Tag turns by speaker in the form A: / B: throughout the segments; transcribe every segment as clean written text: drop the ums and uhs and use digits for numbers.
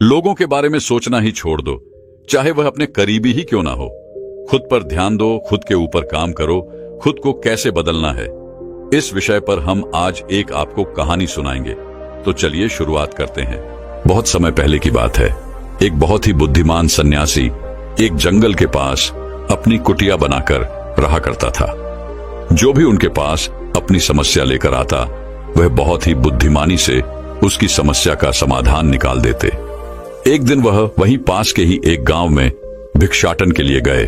A: लोगों के बारे में सोचना ही छोड़ दो, चाहे वह अपने करीबी ही क्यों ना हो। खुद पर ध्यान दो, खुद के ऊपर काम करो, खुद को कैसे बदलना है, इस विषय पर हम आज एक आपको कहानी सुनाएंगे। तो चलिए शुरुआत करते हैं। बहुत समय पहले की बात है। एक बहुत ही बुद्धिमान सन्यासी एक जंगल के पास अपनी कुटिया बनाकर रहा करता था। जो भी उनके पास अपनी समस्या लेकर आता, वह बहुत ही बुद्धिमानी से उसकी समस्या का समाधान निकाल देते। एक दिन वह वहीं पास के ही एक गांव में भिक्षाटन के लिए गए।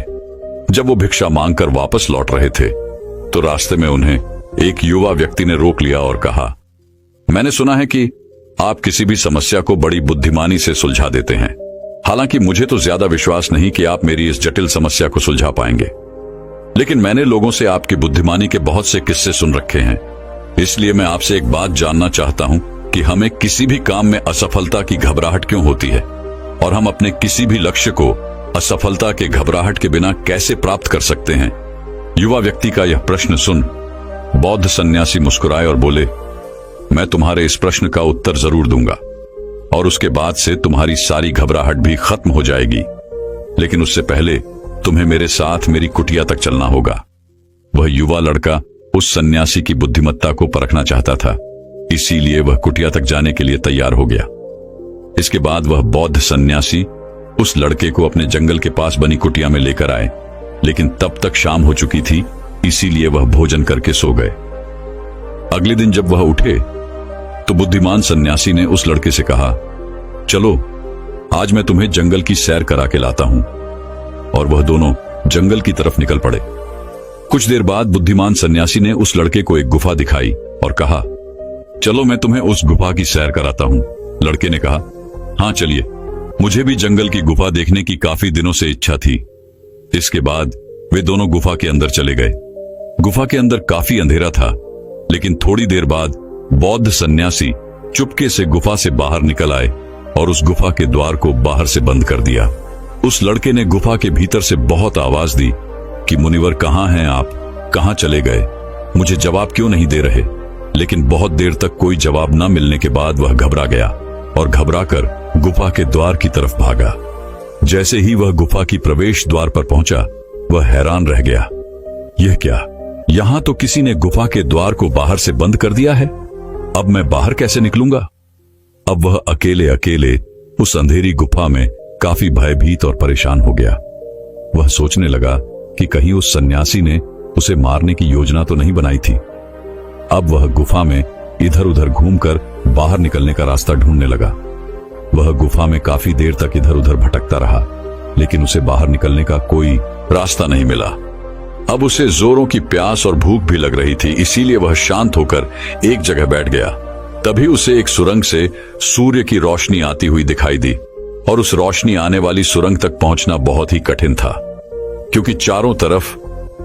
A: जब वो भिक्षा मांगकर वापस लौट रहे थे, तो रास्ते में उन्हें एक युवा व्यक्ति ने रोक लिया और कहा, मैंने सुना है कि आप किसी भी समस्या को बड़ी बुद्धिमानी से सुलझा देते हैं। हालांकि मुझे तो ज्यादा विश्वास नहीं कि आप मेरी इस जटिल समस्या को सुलझा पाएंगे, लेकिन मैंने लोगों से आपकी बुद्धिमानी के बहुत से किस्से सुन रखे हैं। इसलिए मैं आपसे एक बात जानना चाहता हूं कि हमें किसी भी काम में असफलता की घबराहट क्यों होती है, और हम अपने किसी भी लक्ष्य को असफलता के घबराहट के बिना कैसे प्राप्त कर सकते हैं। युवा व्यक्ति का यह प्रश्न सुन बौद्ध सन्यासी मुस्कुराए और बोले, मैं तुम्हारे इस प्रश्न का उत्तर जरूर दूंगा, और उसके बाद से तुम्हारी सारी घबराहट भी खत्म हो जाएगी। लेकिन उससे पहले तुम्हें मेरे साथ मेरी कुटिया तक चलना होगा। वह युवा लड़का उस सन्यासी की बुद्धिमत्ता को परखना चाहता था, इसीलिए वह कुटिया तक जाने के लिए तैयार हो गया। इसके बाद वह बौद्ध सन्यासी उस लड़के को अपने जंगल के पास बनी कुटिया में लेकर आए, लेकिन तब तक शाम हो चुकी थी, इसीलिए वह भोजन करके सो गए। अगले दिन जब वह उठे, तो बुद्धिमान सन्यासी ने उस लड़के से कहा, चलो आज मैं तुम्हें जंगल की सैर करा के लाता हूं। और वह दोनों जंगल की तरफ निकल पड़े। कुछ देर बाद बुद्धिमान सन्यासी ने उस लड़के को एक गुफा दिखाई और कहा, चलो मैं तुम्हें उस गुफा की सैर कराता हूं। लड़के ने कहा, हाँ चलिए, मुझे भी जंगल की गुफा देखने की काफी दिनों से इच्छा थी। इसके बाद वे दोनों गुफा के अंदर चले गए। गुफा के अंदर काफी अंधेरा था, लेकिन थोड़ी देर बाद बौद्ध सन्यासी चुपके से गुफा से बाहर निकल आए और उस गुफा के द्वार को बाहर से बंद कर दिया। उस लड़के ने गुफा के भीतर से बहुत आवाज दी कि मुनिवर कहाँ हैं आप, कहाँ चले गए, मुझे जवाब क्यों नहीं दे रहे। लेकिन बहुत देर तक कोई जवाब न मिलने के बाद वह घबरा गया और घबराकर गुफा के द्वार की तरफ भागा। जैसे ही वह गुफा की प्रवेश द्वार पर पहुंचा, वह हैरान रह गया। यह क्या, यहां तो किसी ने गुफा के द्वार को बाहर से बंद कर दिया है। अब मैं बाहर कैसे निकलूंगा। अब वह अकेले अकेले उस अंधेरी गुफा में काफी भयभीत और परेशान हो गया। वह सोचने लगा कि कहीं उस सन्यासी ने उसे मारने की योजना तो नहीं बनाई थी। अब वह गुफा में इधर उधर घूमकर बाहर निकलने का रास्ता ढूंढने लगा। वह गुफा में काफी देर तक इधर उधर भटकता रहा, लेकिन उसे बाहर निकलने का कोई रास्ता नहीं मिला। अब उसे जोरों की प्यास और भूख भी लग रही थी, इसीलिए वह शांत होकर एक जगह बैठ गया। तभी उसे एक सुरंग से सूर्य की रोशनी आती हुई दिखाई दी, और उस रोशनी आने वाली सुरंग तक पहुंचना बहुत ही कठिन था, क्योंकि चारों तरफ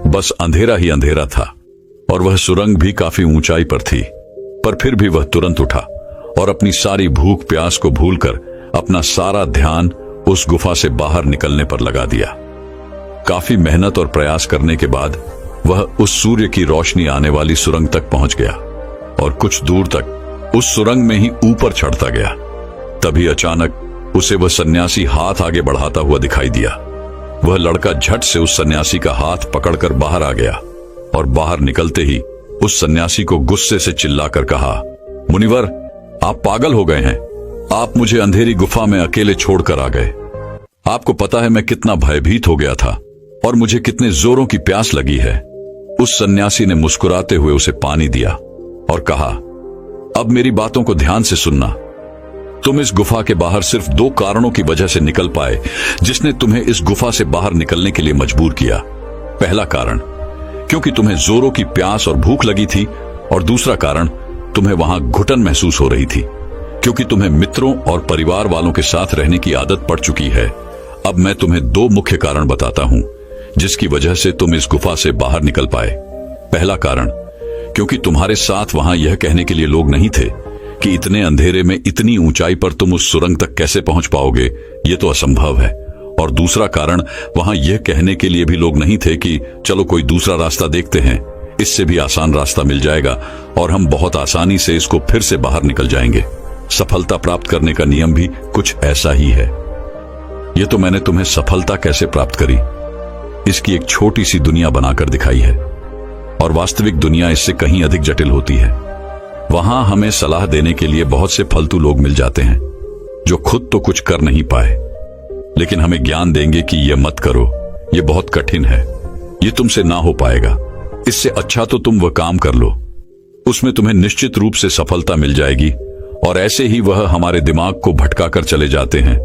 A: बस अंधेरा ही अंधेरा था, और वह सुरंग भी काफी ऊंचाई पर थी। पर फिर भी वह तुरंत उठा और अपनी सारी भूख प्यास को भूलकर अपना सारा ध्यान उस गुफा से बाहर निकलने पर लगा दिया। काफी मेहनत और प्रयास करने के बाद वह उस सूर्य की रोशनी आने वाली सुरंग तक पहुंच गया, और कुछ दूर तक उस सुरंग में ही ऊपर चढ़ता गया। तभी अचानक उसे वह सन्यासी हाथ आगे बढ़ाता हुआ दिखाई दिया। वह लड़का झट से उस सन्यासी का हाथ पकड़कर बाहर आ गया, और बाहर निकलते ही उस सन्यासी को गुस्से से चिल्लाकर कहा, मुनिवर आप पागल हो गए हैं। आप मुझे अंधेरी गुफा में अकेले छोड़कर आ गए। आपको पता है मैं कितना भयभीत हो गया था और मुझे कितने जोरों की प्यास लगी है। उस सन्यासी ने मुस्कुराते हुए उसे पानी दिया और कहा, अब मेरी बातों को ध्यान से सुनना। तुम इस गुफा के बाहर सिर्फ 2 कारणों की वजह से निकल पाए, जिसने तुम्हें इस गुफा से बाहर निकलने के लिए मजबूर किया। पहला कारण, क्योंकि तुम्हें जोरों की प्यास और भूख लगी थी, और दूसरा कारण, तुम्हें वहां घुटन महसूस हो रही थी, क्योंकि तुम्हें मित्रों और परिवार वालों के साथ रहने की आदत पड़ चुकी है। अब मैं तुम्हें 2 मुख्य कारण बताता हूं, जिसकी वजह से तुम इस गुफा से बाहर निकल पाए। पहला कारण, क्योंकि तुम्हारे साथ वहां यह कहने के लिए लोग नहीं थे कि इतने अंधेरे में इतनी ऊंचाई पर तुम उस सुरंग तक कैसे पहुंच पाओगे, ये तो असंभव है। और दूसरा कारण, वहां यह कहने के लिए भी लोग नहीं थे कि चलो कोई दूसरा रास्ता देखते हैं, इससे भी आसान रास्ता मिल जाएगा और हम बहुत आसानी से इसको फिर से बाहर निकल जाएंगे। सफलता प्राप्त करने का नियम भी कुछ ऐसा ही है। यह तो मैंने तुम्हें सफलता कैसे प्राप्त करी इसकी एक छोटी सी दुनिया बनाकर दिखाई है, और वास्तविक दुनिया इससे कहीं अधिक जटिल होती है। वहां हमें सलाह देने के लिए बहुत से फालतू लोग मिल जाते हैं जो खुद तो कुछ कर नहीं पाए, लेकिन हमें ज्ञान देंगे कि यह मत करो, यह बहुत कठिन है, यह तुमसे ना हो पाएगा, इससे अच्छा तो तुम वह काम कर लो, उसमें तुम्हें निश्चित रूप से सफलता मिल जाएगी। और ऐसे ही वह हमारे दिमाग को भटकाकर चले जाते हैं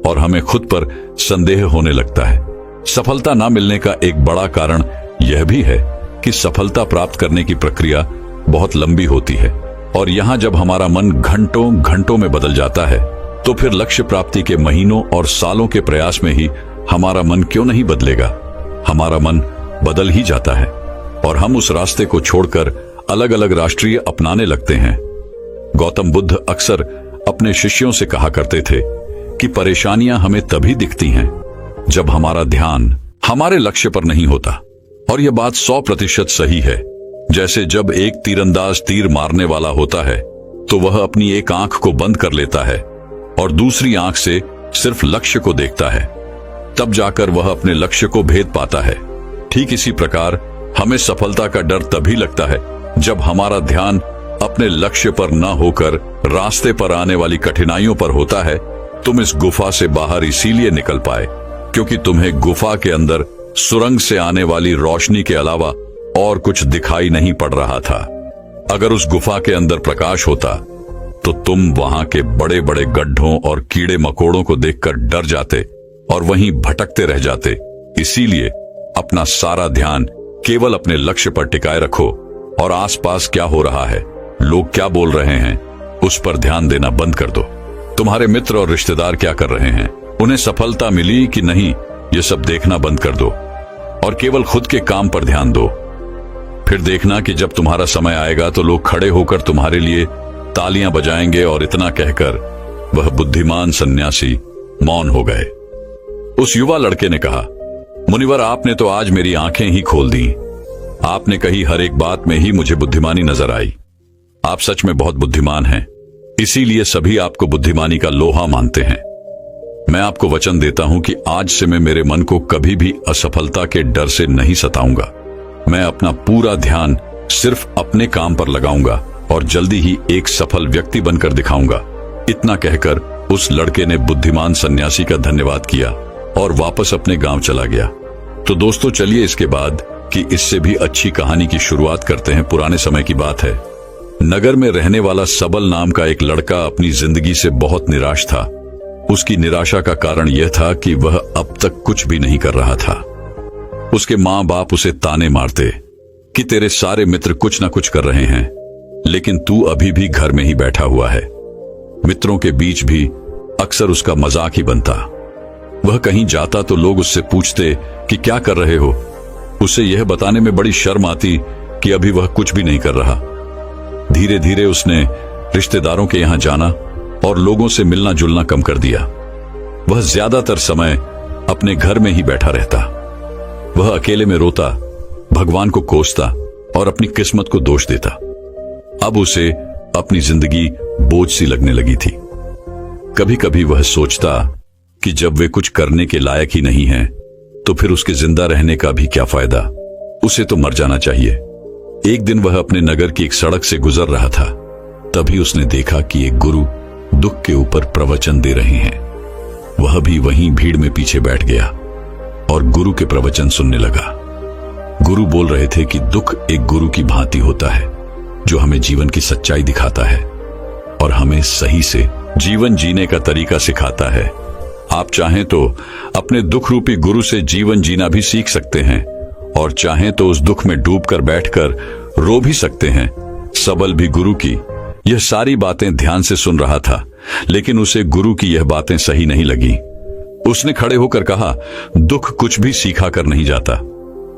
A: और हमें खुद पर संदेह होने लगता है। सफलता ना मिलने का एक बड़ा कारण यह भी है कि सफलता प्राप्त करने की प्रक्रिया बहुत लंबी होती है, और यहां जब हमारा मन घंटों घंटों में बदल जाता है तो फिर लक्ष्य प्राप्ति के महीनों और सालों के प्रयास में ही हमारा मन क्यों नहीं बदलेगा। हमारा मन बदल ही जाता है और हम उस रास्ते को छोड़कर अलग अलग राष्ट्रीय अपनाने लगते हैं। गौतम बुद्ध अक्सर अपने शिष्यों से कहा करते थे कि परेशानियां हमें तभी दिखती हैं जब हमारा ध्यान हमारे लक्ष्य पर नहीं होता, और यह बात 100% सही है। जैसे जब एक तीरंदाज तीर मारने वाला होता है तो वह अपनी एक आंख को बंद कर लेता है और दूसरी आंख से सिर्फ लक्ष्य को देखता है, तब जाकर वह अपने लक्ष्य को भेद पाता है। ठीक इसी प्रकार हमें सफलता का डर तभी लगता है जब हमारा ध्यान अपने लक्ष्य पर न होकर रास्ते पर आने वाली कठिनाइयों पर होता है। तुम इस गुफा से बाहर इसीलिए निकल पाए क्योंकि तुम्हें गुफा के अंदर सुरंग से आने वाली रोशनी के अलावा और कुछ दिखाई नहीं पड़ रहा था। अगर उस गुफा के अंदर प्रकाश होता तो तुम वहां के बड़े बड़े गड्ढों और कीड़े मकोड़ों को देखकर डर जाते और वहीं भटकते रह जाते। इसीलिए अपना सारा ध्यान केवल अपने लक्ष्य पर टिकाए रखो और आसपास क्या हो रहा है, लोग क्या बोल रहे हैं, उस पर ध्यान देना बंद कर दो। तुम्हारे मित्र और रिश्तेदार क्या कर रहे हैं, उन्हें सफलता मिली कि नहीं, ये सब देखना बंद कर दो और केवल खुद के काम पर ध्यान दो। फिर देखना कि जब तुम्हारा समय आएगा तो लोग खड़े होकर तुम्हारे लिए तालियां बजाएंगे। और इतना कहकर वह बुद्धिमान सन्यासी मौन हो गए। उस युवा लड़के ने कहा, मुनिवर, आपने तो आज मेरी आंखें ही खोल दी। आपने कही हर एक बात में ही मुझे बुद्धिमानी नजर आई। आप सच में बहुत बुद्धिमान हैं, इसीलिए सभी आपको बुद्धिमानी का लोहा मानते हैं। मैं आपको वचन देता हूं कि आज से मैं मेरे मन को कभी भी असफलता के डर से नहीं सताऊंगा। मैं अपना पूरा ध्यान सिर्फ अपने काम पर लगाऊंगा और जल्दी ही एक सफल व्यक्ति बनकर दिखाऊंगा। इतना कहकर उस लड़के ने बुद्धिमान सन्यासी का धन्यवाद किया और वापस अपने गांव चला गया। तो दोस्तों, चलिए इसके बाद कि इससे भी अच्छी कहानी की शुरुआत करते हैं। पुराने समय की बात है। नगर में रहने वाला सबल नाम का एक लड़का अपनी जिंदगी से बहुत निराश था। उसकी निराशा का कारण यह था कि वह अब तक कुछ भी नहीं कर रहा था। उसके माँ बाप उसे ताने मारते कि तेरे सारे मित्र कुछ ना कुछ कर रहे हैं, लेकिन तू अभी भी घर में ही बैठा हुआ है। मित्रों के बीच भी अक्सर उसका मजाक ही बनता। वह कहीं जाता तो लोग उससे पूछते कि क्या कर रहे हो। उसे यह बताने में बड़ी शर्म आती कि अभी वह कुछ भी नहीं कर रहा। धीरे धीरे उसने रिश्तेदारों के यहां जाना और लोगों से मिलना जुलना कम कर दिया। वह ज्यादातर समय अपने घर में ही बैठा रहता। वह अकेले में रोता, भगवान को कोसता और अपनी किस्मत को दोष देता। अब उसे अपनी जिंदगी बोझ सी लगने लगी थी। कभी कभी वह सोचता कि जब वे कुछ करने के लायक ही नहीं हैं, तो फिर उसके जिंदा रहने का भी क्या फायदा, उसे तो मर जाना चाहिए। एक दिन वह अपने नगर की एक सड़क से गुजर रहा था। तभी उसने देखा कि एक गुरु दुख के ऊपर प्रवचन दे रहे हैं। वह भी वहीं भीड़ में पीछे बैठ गया और गुरु के प्रवचन सुनने लगा। गुरु बोल रहे थे कि दुख एक गुरु की भांति होता है जो हमें जीवन की सच्चाई दिखाता है और हमें सही से जीवन जीने का तरीका सिखाता है। आप चाहें तो अपने दुख रूपी गुरु से जीवन जीना भी सीख सकते हैं और चाहें तो उस दुख में डूबकर बैठकर रो भी सकते हैं। सबल भी गुरु की यह सारी बातें ध्यान से सुन रहा था, लेकिन उसे गुरु की यह बातें सही नहीं लगी। उसने खड़े होकर कहा, दुख कुछ भी सीखा कर नहीं जाता,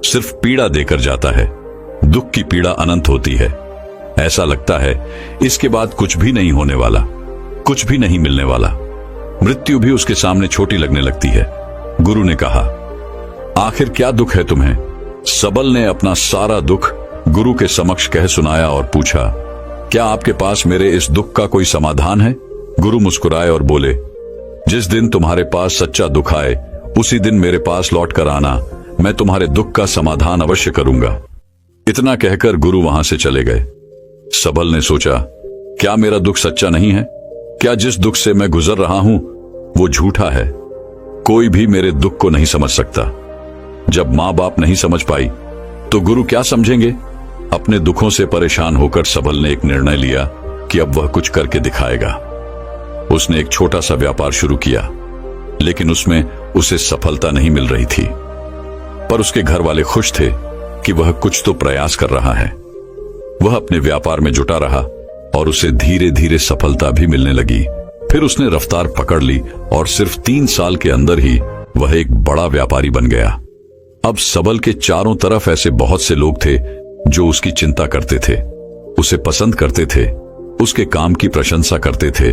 A: सिर्फ पीड़ा देकर जाता है। दुख की पीड़ा अनंत होती है। ऐसा लगता है इसके बाद कुछ भी नहीं होने वाला, कुछ भी नहीं मिलने वाला। मृत्यु भी उसके सामने छोटी लगने लगती है। गुरु ने कहा, आखिर क्या दुख है तुम्हें? सबल ने अपना सारा दुख गुरु के समक्ष कह सुनाया और पूछा, क्या आपके पास मेरे इस दुख का कोई समाधान है? गुरु मुस्कुराए और बोले, जिस दिन तुम्हारे पास सच्चा दुख आए उसी दिन मेरे पास लौट कर आना, मैं तुम्हारे दुख का समाधान अवश्य करूंगा। इतना कहकर गुरु वहां से चले गए। सबल ने सोचा, क्या मेरा दुख सच्चा नहीं है? क्या जिस दुख से मैं गुजर रहा हूं वो झूठा है? कोई भी मेरे दुख को नहीं समझ सकता। जब मां बाप नहीं समझ पाई तो गुरु क्या समझेंगे? अपने दुखों से परेशान होकर सबल ने एक निर्णय लिया कि अब वह कुछ करके दिखाएगा। उसने एक छोटा सा व्यापार शुरू किया, लेकिन उसमें उसे सफलता नहीं मिल रही थी। पर उसके घर वाले खुश थे कि वह कुछ तो प्रयास कर रहा है। वह अपने व्यापार में जुटा रहा और उसे धीरे धीरे सफलता भी मिलने लगी। फिर उसने रफ्तार पकड़ ली और सिर्फ 3 साल के अंदर ही वह एक बड़ा व्यापारी बन गया। अब सबल के चारों तरफ ऐसे बहुत से लोग थे जो उसकी चिंता करते थे, उसे पसंद करते थे, उसके काम की प्रशंसा करते थे।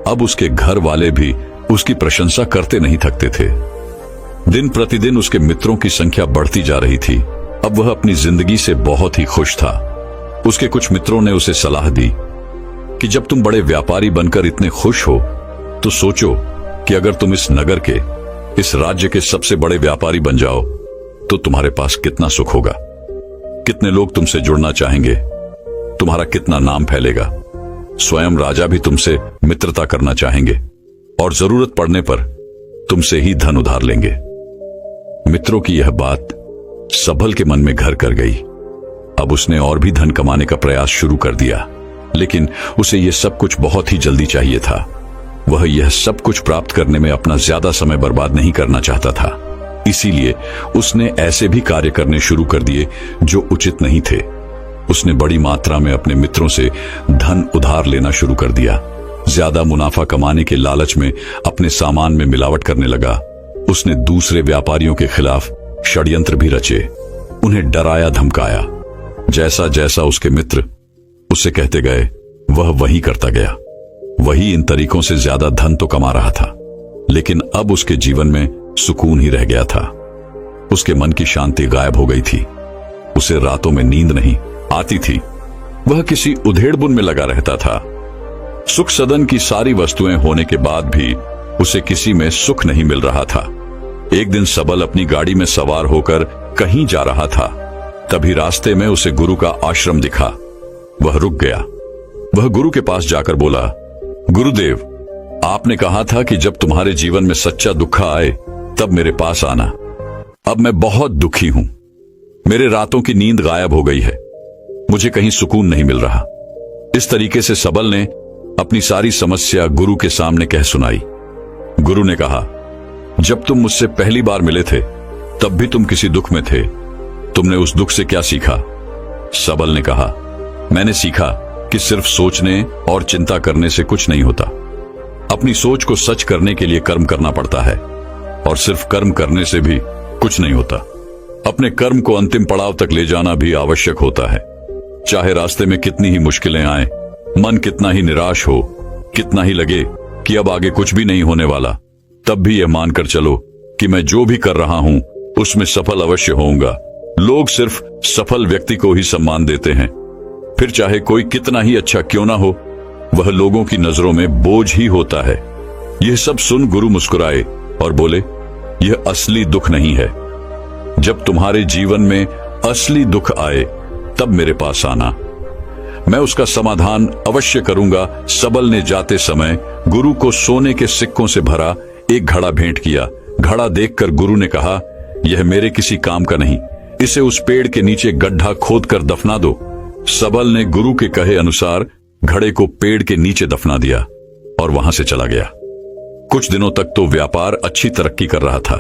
A: अब उसके घर वाले भी उसकी प्रशंसा करते नहीं थकते थे। दिन प्रतिदिन उसके मित्रों की संख्या बढ़ती जा रही थी। अब वह अपनी जिंदगी से बहुत ही खुश था। उसके कुछ मित्रों ने उसे सलाह दी कि जब तुम बड़े व्यापारी बनकर इतने खुश हो तो सोचो कि अगर तुम इस नगर के, इस राज्य के सबसे बड़े व्यापारी बन जाओ तो तुम्हारे पास कितना सुख होगा, कितने लोग तुमसे जुड़ना चाहेंगे, तुम्हारा कितना नाम फैलेगा। स्वयं राजा भी तुमसे मित्रता करना चाहेंगे और जरूरत पड़ने पर तुमसे ही धन उधार लेंगे। मित्रों की यह बात सबल के मन में घर कर गई। अब उसने और भी धन कमाने का प्रयास शुरू कर दिया, लेकिन उसे यह सब कुछ बहुत ही जल्दी चाहिए था। वह यह सब कुछ प्राप्त करने में अपना ज्यादा समय बर्बाद नहीं करना चाहता था। इसीलिए उसने ऐसे भी कार्य करने शुरू कर दिए जो उचित नहीं थे। उसने बड़ी मात्रा में अपने मित्रों से धन उधार लेना शुरू कर दिया। ज्यादा मुनाफा कमाने के लालच में अपने सामान में मिलावट करने लगा। उसने दूसरे व्यापारियों के खिलाफ षड्यंत्र भी रचे, उन्हें डराया धमकाया। जैसा जैसा उसके मित्र उससे कहते गए वह वही करता गया। वही इन तरीकों से ज्यादा धन तो कमा रहा था, लेकिन अब उसके जीवन में सुकून ही रह गया था। उसके मन की शांति गायब हो गई थी। उसे रातों में नींद नहीं आती थी। वह किसी उधेड़बुन में लगा रहता था। सुख सदन की सारी वस्तुएं होने के बाद भी उसे किसी में सुख नहीं मिल रहा था। एक दिन सबल अपनी गाड़ी में सवार होकर कहीं जा रहा था। तभी रास्ते में उसे गुरु का आश्रम दिखा। वह रुक गया। वह गुरु के पास जाकर बोला, गुरुदेव, आपने कहा था कि जब तुम्हारे जीवन में सच्चा दुख आए तब मेरे पास आना। अब मैं बहुत दुखी हूं। मेरे रातों की नींद गायब हो गई है। मुझे कहीं सुकून नहीं मिल रहा। इस तरीके से सबल ने अपनी सारी समस्या गुरु के सामने कह सुनाई। गुरु ने कहा, जब तुम मुझसे पहली बार मिले थे तब भी तुम किसी दुख में थे। तुमने उस दुख से क्या सीखा? सबल ने कहा, मैंने सीखा कि सिर्फ सोचने और चिंता करने से कुछ नहीं होता। अपनी सोच को सच करने के लिए कर्म करना पड़ता है, और सिर्फ कर्म करने से भी कुछ नहीं होता। अपने कर्म को अंतिम पड़ाव तक ले जाना भी आवश्यक होता है। चाहे रास्ते में कितनी ही मुश्किलें आए, मन कितना ही निराश हो, कितना ही लगे कि अब आगे कुछ भी नहीं होने वाला, तब भी यह मानकर चलो कि मैं जो भी कर रहा हूं उसमें सफल अवश्य होऊंगा। लोग सिर्फ सफल व्यक्ति को ही सम्मान देते हैं। फिर चाहे कोई कितना ही अच्छा क्यों ना हो, वह लोगों की नजरों में बोझ ही होता है। यह सब सुन गुरु मुस्कुराए और बोले, यह असली दुख नहीं है। जब तुम्हारे जीवन में असली दुख आए तब मेरे पास आना, मैं उसका समाधान अवश्य करूंगा। सबल ने जाते समय गुरु को सोने के सिक्कों से भरा एक घड़ा भेंट किया। घड़ा देखकर गुरु ने कहा, यह मेरे किसी काम का नहीं, इसे उस पेड़ के नीचे गड्ढा खोदकर दफना दो। सबल ने गुरु के कहे अनुसार घड़े को पेड़ के नीचे दफना दिया और वहां से चला गया। कुछ दिनों तक तो व्यापार अच्छी तरक्की कर रहा था,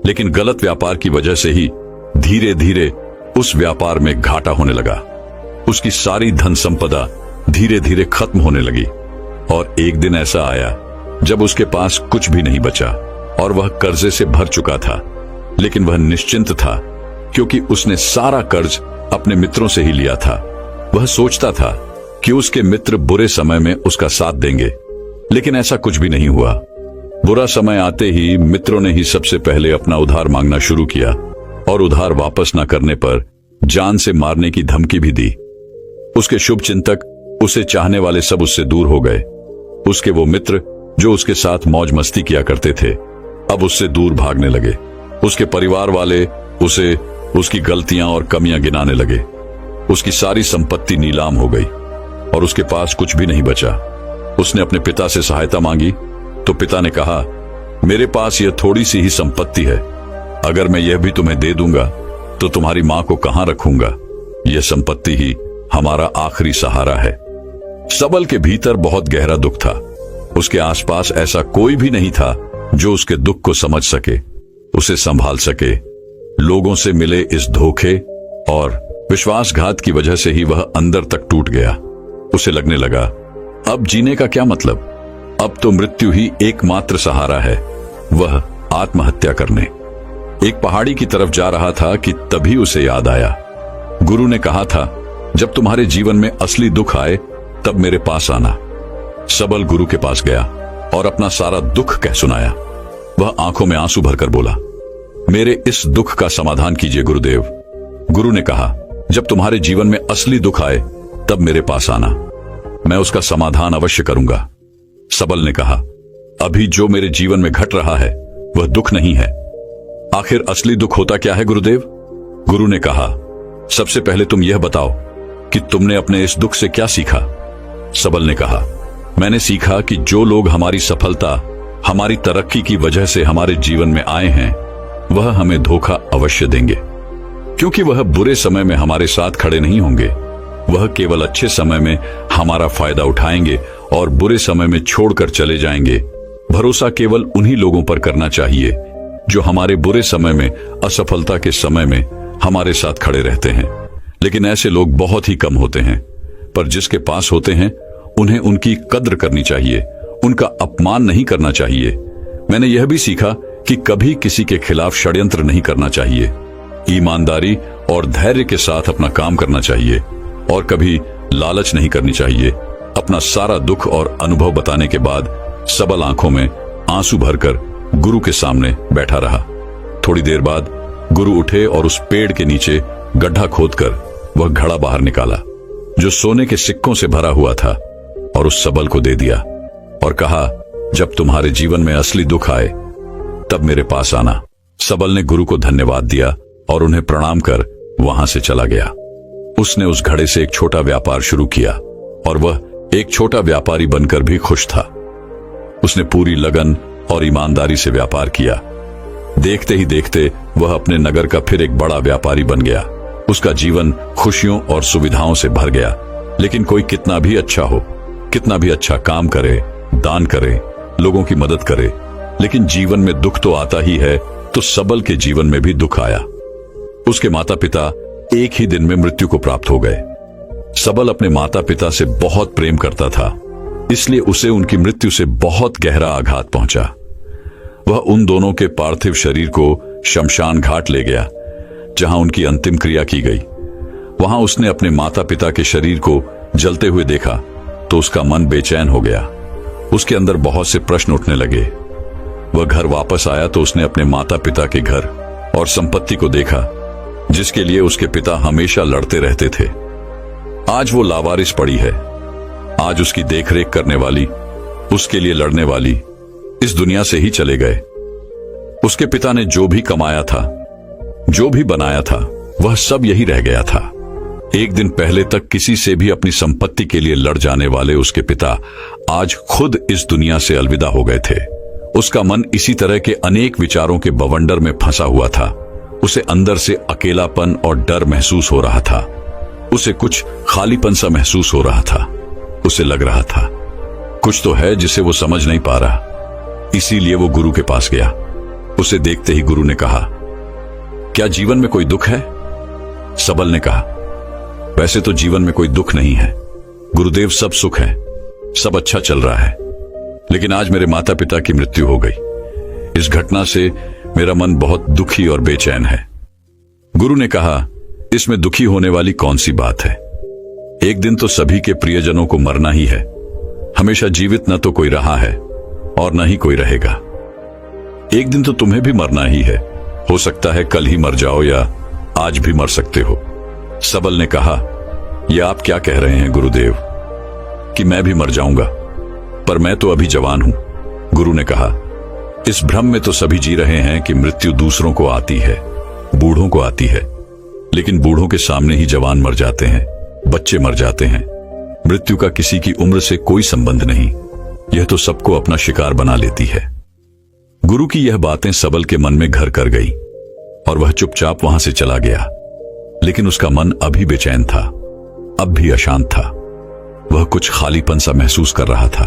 A: लेकिन गलत व्यापार की वजह से ही धीरे धीरे उस व्यापार में घाटा होने लगा। उसकी सारी धन संपदा धीरे धीरे खत्म होने लगी और एक दिन ऐसा आया जब उसके पास कुछ भी नहीं बचा और वह कर्जे से भर चुका था। लेकिन वह निश्चिंत था क्योंकि उसने सारा कर्ज अपने मित्रों से ही लिया था। वह सोचता था कि उसके मित्र बुरे समय में उसका साथ देंगे, लेकिन ऐसा कुछ भी नहीं हुआ। बुरा समय आते ही मित्रों ने ही सबसे पहले अपना उधार मांगना शुरू किया और उधार वापस न करने पर जान से मारने की धमकी भी दी। उसके शुभ चिंतक, उसे चाहने वाले सब उससे दूर हो गए। उसके वो मित्र जो उसके साथ मौज मस्ती किया करते थे अब उससे दूर भागने लगे। उसके परिवार वाले उसे उसकी गलतियां और कमियां गिनाने लगे। उसकी सारी संपत्ति नीलाम हो गई और उसके पास कुछ भी नहीं बचा। उसने अपने पिता से सहायता मांगी तो पिता ने कहा, मेरे पास यह थोड़ी सी ही संपत्ति है, अगर मैं यह भी तुम्हें दे दूंगा तो तुम्हारी मां को कहां रखूंगा? यह संपत्ति ही हमारा आखिरी सहारा है। सबल के भीतर बहुत गहरा दुख था। उसके आसपास ऐसा कोई भी नहीं था जो उसके दुख को समझ सके, उसे संभाल सके। लोगों से मिले इस धोखे और विश्वासघात की वजह से ही वह अंदर तक टूट गया। उसे लगने लगा, अब जीने का क्या मतलब? अब तो मृत्यु ही एकमात्र सहारा है, वह आत्महत्या करने। एक पहाड़ी की तरफ जा रहा था कि तभी उसे याद आया, गुरु ने कहा था, जब तुम्हारे जीवन में असली दुख आए तब मेरे पास आना। सबल गुरु के पास गया और अपना सारा दुख कह सुनाया। वह आंखों में आंसू भरकर बोला, मेरे इस दुख का समाधान कीजिए गुरुदेव। गुरु ने कहा, जब तुम्हारे जीवन में असली दुख आए तब मेरे पास आना, मैं उसका समाधान अवश्य करूंगा। सबल ने कहा, अभी जो मेरे जीवन में घट रहा है वह दुख नहीं है। आखिर असली दुख होता क्या है गुरुदेव? गुरु ने कहा, सबसे पहले तुम यह बताओ कि तुमने अपने इस दुख से क्या सीखा? सबल ने कहा, मैंने सीखा कि जो लोग हमारी सफलता, हमारी तरक्की की वजह से हमारे जीवन में आए हैं वह हमें धोखा अवश्य देंगे, क्योंकि वह बुरे समय में हमारे साथ खड़े नहीं होंगे। वह केवल अच्छे समय में हमारा फायदा उठाएंगे और बुरे समय में छोड़कर चले जाएंगे। भरोसा केवल उन्हीं लोगों पर करना चाहिए जो हमारे बुरे समय में, असफलता के समय में हमारे साथ खड़े रहते हैं। लेकिन ऐसे लोग बहुत ही कम होते हैं, पर जिसके पास होते हैं उन्हें उनकी कद्र करनी चाहिए, उनका अपमान नहीं करना चाहिए। मैंने यह भी सीखा कि कभी किसी के खिलाफ षड्यंत्र नहीं करना चाहिए। ईमानदारी और धैर्य के साथ अपना काम करना चाहिए और कभी लालच नहीं करनी चाहिए। अपना सारा दुख और अनुभव बताने के बाद सबल आंखों में आंसू भरकर गुरु के सामने बैठा रहा। थोड़ी देर बाद गुरु उठे और उस पेड़ के नीचे गड्ढा खोदकर वह घड़ा बाहर निकाला जो सोने के सिक्कों से भरा हुआ था और उस सबल को दे दिया और कहा, जब तुम्हारे जीवन में असली दुख आए तब मेरे पास आना। सबल ने गुरु को धन्यवाद दिया और उन्हें प्रणाम कर वहां से चला गया। उसने उस घड़े से एक छोटा व्यापार शुरू किया और वह एक छोटा व्यापारी बनकर भी खुश था। उसने पूरी लगन और ईमानदारी से व्यापार किया। देखते ही देखते वह अपने नगर का फिर एक बड़ा व्यापारी बन गया। उसका जीवन खुशियों और सुविधाओं से भर गया। लेकिन कोई कितना भी अच्छा हो, कितना भी अच्छा काम करे, दान करे, लोगों की मदद करे, लेकिन जीवन में दुख तो आता ही है। तो सबल के जीवन में भी दुख आया। उसके माता पिता एक ही दिन में मृत्यु को प्राप्त हो गए। सबल अपने माता पिता से बहुत प्रेम करता था, इसलिए उसे उनकी मृत्यु से बहुत गहरा आघात पहुंचा। वह उन दोनों के पार्थिव शरीर को शमशान घाट ले गया जहां उनकी अंतिम क्रिया की गई। वहां उसने अपने माता पिता के शरीर को जलते हुए देखा तो उसका मन बेचैन हो गया। उसके अंदर बहुत से प्रश्न उठने लगे। वह घर वापस आया तो उसने अपने माता पिता के घर और संपत्ति को देखा जिसके लिए उसके पिता हमेशा लड़ते रहते थे। आज वो लावारिस पड़ी है। आज उसकी देखरेख करने वाली, उसके लिए लड़ने वाली इस दुनिया से ही चले गए। उसके पिता ने जो भी कमाया था, जो भी बनाया था, वह सब यही रह गया था। एक दिन पहले तक किसी से भी अपनी संपत्ति के लिए लड़ जाने वाले उसके पिता आज खुद इस दुनिया से अलविदा हो गए थे। उसका मन इसी तरह के अनेक विचारों के बवंडर में फंसा हुआ था। उसे अंदर से अकेलापन और डर महसूस हो रहा था। उसे कुछ खालीपन सा महसूस हो रहा था। उसे लग रहा था कुछ तो है जिसे वो समझ नहीं पा रहा। इसीलिए वो गुरु के पास गया। उसे देखते ही गुरु ने कहा, क्या जीवन में कोई दुख है? सबल ने कहा, वैसे तो जीवन में कोई दुख नहीं है गुरुदेव, सब सुख है, सब अच्छा चल रहा है। लेकिन आज मेरे माता पिता की मृत्यु हो गई। इस घटना से मेरा मन बहुत दुखी और बेचैन है। गुरु ने कहा, इसमें दुखी होने वाली कौन सी बात है? एक दिन तो सभी के प्रियजनों को मरना ही है। हमेशा जीवित न तो कोई रहा है और न ही कोई रहेगा। एक दिन तो तुम्हें भी मरना ही है। हो सकता है कल ही मर जाओ या आज भी मर सकते हो। सबल ने कहा, यह आप क्या कह रहे हैं गुरुदेव कि मैं भी मर जाऊंगा? पर मैं तो अभी जवान हूं, गुरु ने कहा। इस भ्रम में तो सभी जी रहे हैं कि मृत्यु दूसरों को आती है, बूढ़ों को आती है, लेकिन बूढ़ों के सामने ही जवान मर जाते हैं, बच्चे मर जाते हैं। मृत्यु का किसी की उम्र से कोई संबंध नहीं, यह तो सबको अपना शिकार बना लेती है। गुरु की यह बातें सबल के मन में घर कर गई और वह चुपचाप वहां से चला गया। लेकिन उसका मन अभी बेचैन था, अब भी अशांत था। वह कुछ खालीपन सा महसूस कर रहा था।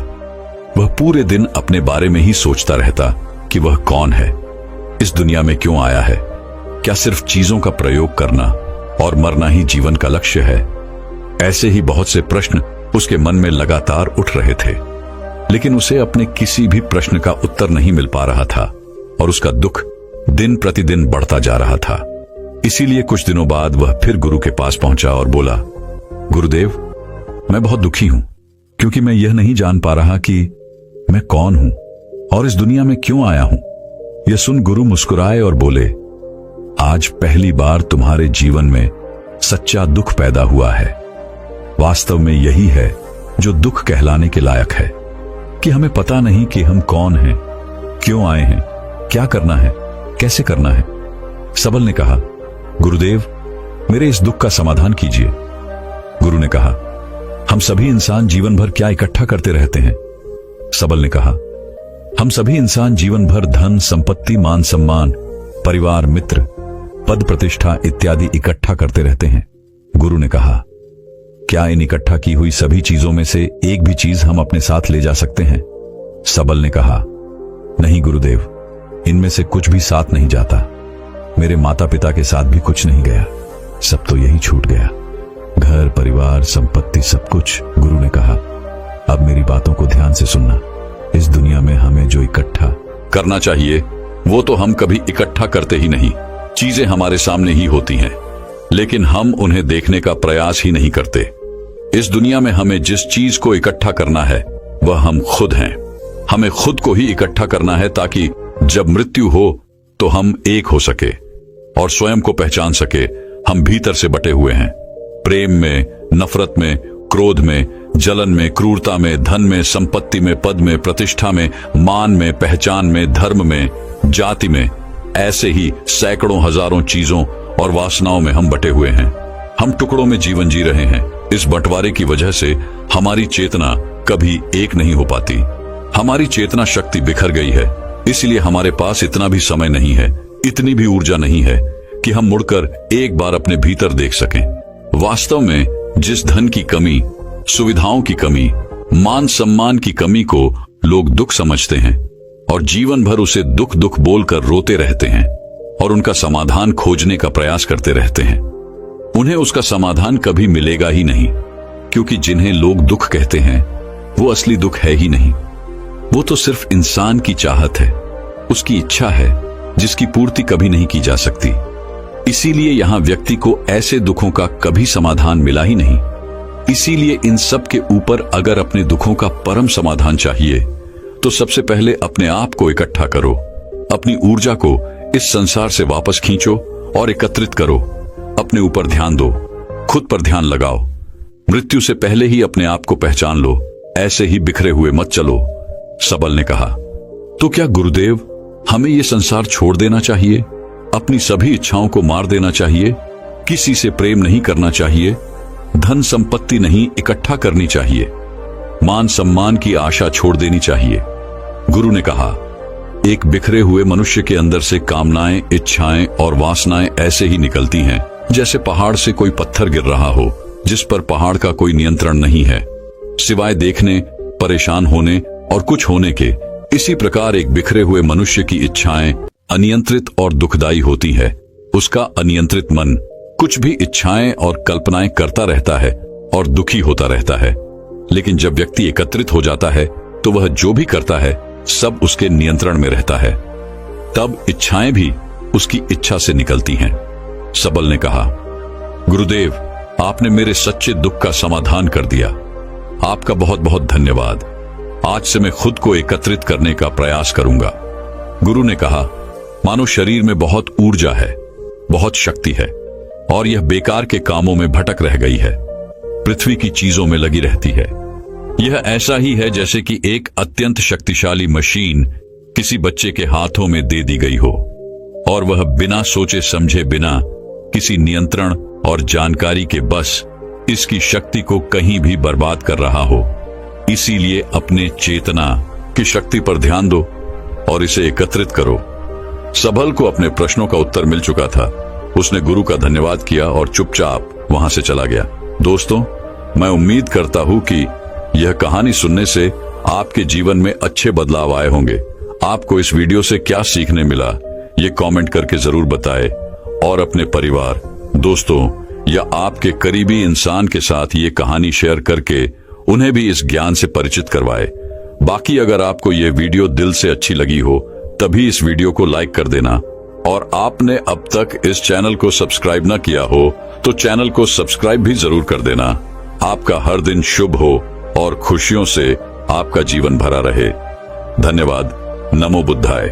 A: वह पूरे दिन अपने बारे में ही सोचता रहता कि वह कौन है, इस दुनिया में क्यों आया है, क्या सिर्फ चीजों का प्रयोग करना और मरना ही जीवन का लक्ष्य है। ऐसे ही बहुत से प्रश्न उसके मन में लगातार उठ रहे थे, लेकिन उसे अपने किसी भी प्रश्न का उत्तर नहीं मिल पा रहा था और उसका दुख दिन प्रतिदिन बढ़ता जा रहा था। इसीलिए कुछ दिनों बाद वह फिर गुरु के पास पहुंचा और बोला, गुरुदेव, मैं बहुत दुखी हूं क्योंकि मैं यह नहीं जान पा रहा कि मैं कौन हूं और इस दुनिया में क्यों आया हूं। यह सुन गुरु मुस्कुराए और बोले, आज पहली बार तुम्हारे जीवन में सच्चा दुख पैदा हुआ है। वास्तव में यही है जो दुख कहलाने के लायक है कि हमें पता नहीं कि हम कौन हैं, क्यों आए हैं, क्या करना है, कैसे करना है। सबल ने कहा, गुरुदेव, मेरे इस दुख का समाधान कीजिए। गुरु ने कहा, हम सभी इंसान जीवन भर क्या इकट्ठा करते रहते हैं। सबल ने कहा, हम सभी इंसान जीवन भर धन, संपत्ति, मान सम्मान, परिवार, मित्र, पद प्रतिष्ठा इत्यादि इकट्ठा करते रहते हैं। गुरु ने कहा, क्या इन इकट्ठा की हुई सभी चीजों में से एक भी चीज हम अपने साथ ले जा सकते हैं? सबल ने कहा, नहीं गुरुदेव, इनमें से कुछ भी साथ नहीं जाता। मेरे माता पिता के साथ भी कुछ नहीं गया, सब तो यही छूट गया, घर, परिवार, संपत्ति, सब कुछ। गुरु ने कहा, अब मेरी बातों को ध्यान से सुनना। इस दुनिया में हमें जो इकट्ठा करना चाहिए वो तो हम कभी इकट्ठा करते ही नहीं। चीजें हमारे सामने ही होती हैं, लेकिन हम उन्हें देखने का प्रयास ही नहीं करते। इस दुनिया में हमें जिस चीज को इकट्ठा करना है वह हम खुद हैं। हमें खुद को ही इकट्ठा करना है ताकि जब मृत्यु हो तो हम एक हो सके और स्वयं को पहचान सके। हम भीतर से बटे हुए हैं, प्रेम में, नफरत में, क्रोध में, जलन में, क्रूरता में, धन में, संपत्ति में, पद में, प्रतिष्ठा में, मान में, पहचान में, धर्म में, जाति में। ऐसे ही सैकड़ों हजारों चीजों और वासनाओं में हम बटे हुए हैं। हम टुकड़ों में जीवन जी रहे हैं। इस बंटवारे की वजह से हमारी चेतना कभी एक नहीं हो पाती। हमारी चेतना शक्ति बिखर गई है, इसलिए हमारे पास इतना भी समय नहीं है, इतनी भी ऊर्जा नहीं है कि हम मुड़कर एक बार अपने भीतर देख सकें। वास्तव में जिस धन की कमी, सुविधाओं की कमी, मान सम्मान की कमी को लोग दुख समझते हैं और जीवन भर उसे दुख दुख बोलकर रोते रहते हैं और उनका समाधान खोजने का प्रयास करते रहते हैं, उन्हें उसका समाधान कभी मिलेगा ही नहीं, क्योंकि जिन्हें लोग दुख कहते हैं वो असली दुख है ही नहीं। वो तो सिर्फ इंसान की चाहत है, उसकी इच्छा है, जिसकी पूर्ति कभी नहीं की जा सकती। इसीलिए यहां व्यक्ति को ऐसे दुखों का कभी समाधान मिला ही नहीं। इसीलिए इन सब के ऊपर अगर अपने दुखों का परम समाधान चाहिए तो सबसे पहले अपने आप को इकट्ठा करो, अपनी ऊर्जा को इस संसार से वापस खींचो और एकत्रित करो। अपने ऊपर ध्यान दो, खुद पर ध्यान लगाओ। मृत्यु से पहले ही अपने आप को पहचान लो, ऐसे ही बिखरे हुए मत चलो। सबल ने कहा, तो क्या गुरुदेव, हमें ये संसार छोड़ देना चाहिए, अपनी सभी इच्छाओं को मार देना चाहिए, किसी से प्रेम नहीं करना चाहिए, धन संपत्ति नहीं इकट्ठा करनी चाहिए, मान सम्मान की आशा छोड़ देनी चाहिए? गुरु ने कहा, एक बिखरे हुए मनुष्य के अंदर से कामनाएं, इच्छाएं और वासनाएं ऐसे ही निकलती हैं जैसे पहाड़ से कोई पत्थर गिर रहा हो जिस पर पहाड़ का कोई नियंत्रण नहीं है, सिवाय देखने, परेशान होने और कुछ होने के। इसी प्रकार एक बिखरे हुए मनुष्य की इच्छाएं अनियंत्रित और दुखदायी होती है। उसका अनियंत्रित मन कुछ भी इच्छाएं और कल्पनाएं करता रहता है और दुखी होता रहता है। लेकिन जब व्यक्ति एकत्रित हो जाता है तो वह जो भी करता है सब उसके नियंत्रण में रहता है, तब इच्छाएं भी उसकी इच्छा से निकलती हैं। सबल ने कहा, गुरुदेव, आपने मेरे सच्चे दुख का समाधान कर दिया। आपका बहुत बहुत धन्यवाद। आज से मैं खुद को एकत्रित करने का प्रयास करूंगा। गुरु ने कहा, मानो शरीर में बहुत ऊर्जा है, बहुत शक्ति है और यह बेकार के कामों में भटक रह गई है, पृथ्वी की चीजों में लगी रहती है। यह ऐसा ही है जैसे कि एक अत्यंत शक्तिशाली मशीन किसी बच्चे के हाथों में दे दी गई हो और वह बिना सोचे समझे, बिना किसी नियंत्रण और जानकारी के बस इसकी शक्ति को कहीं भी बर्बाद कर रहा हो। इसीलिए अपने चेतना की शक्ति पर ध्यान दो और इसे एकत्रित करो। सबल को अपने प्रश्नों का उत्तर मिल चुका था। उसने गुरु का धन्यवाद किया और चुपचाप वहां से चला गया। दोस्तों, मैं उम्मीद करता हूं कि यह कहानी सुनने से आपके जीवन में अच्छे बदलाव आए होंगे। आपको इस वीडियो से क्या सीखने मिला, ये कमेंट करके जरूर बताएं और अपने परिवार, दोस्तों या आपके करीबी इंसान के साथ ये कहानी शेयर करके उन्हें भी इस ज्ञान से परिचित करवाएं। बाकी अगर आपको ये वीडियो दिल से अच्छी लगी हो तभी इस वीडियो को लाइक कर देना और आपने अब तक इस चैनल को सब्सक्राइब न किया हो तो चैनल को सब्सक्राइब भी जरूर कर देना। आपका हर दिन शुभ हो और खुशियों से आपका जीवन भरा रहे। धन्यवाद। नमो बुद्धाय।